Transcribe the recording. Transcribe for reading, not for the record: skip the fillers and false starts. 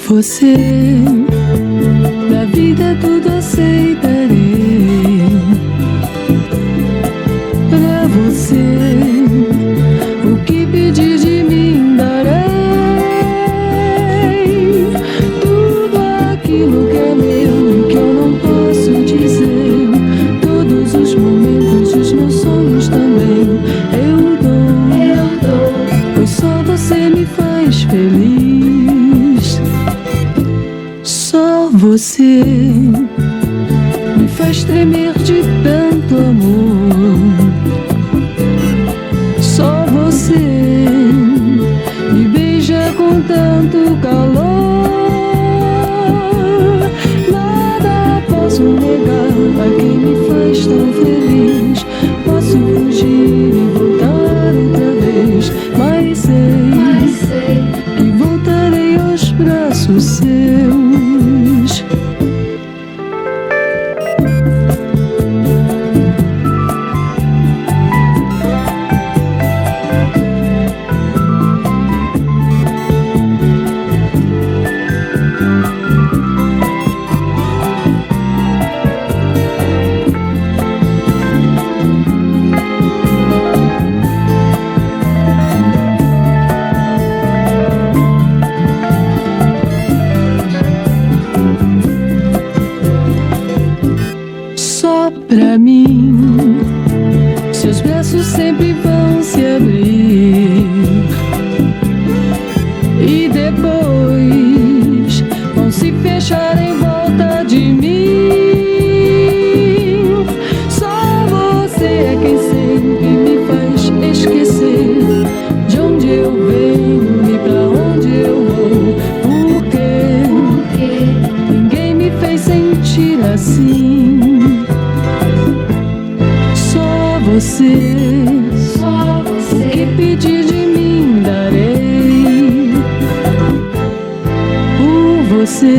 você, da vida tudo aceitarei. Pra você, o que pedir de mim darei. Tudo aquilo que é meu e que eu não posso dizer. Todos os momentos, os meus sonhos também eu dou, pois só você me faz feliz. Só você me faz tremer de tanto amor. Só você me beija com tanto calor. Nada posso negar a quem me faz tão feliz. Posso fugir e voltar outra vez, mas sei que voltarei aos braços seus. Só pra mim, seus braços sempre vão se abrir e depois vão se fechar em volta de mim. Só você é quem sempre me faz esquecer de onde eu venho e pra onde eu vou. Porque ninguém me fez sentir assim. Só você, o que pedir de mim darei. Por você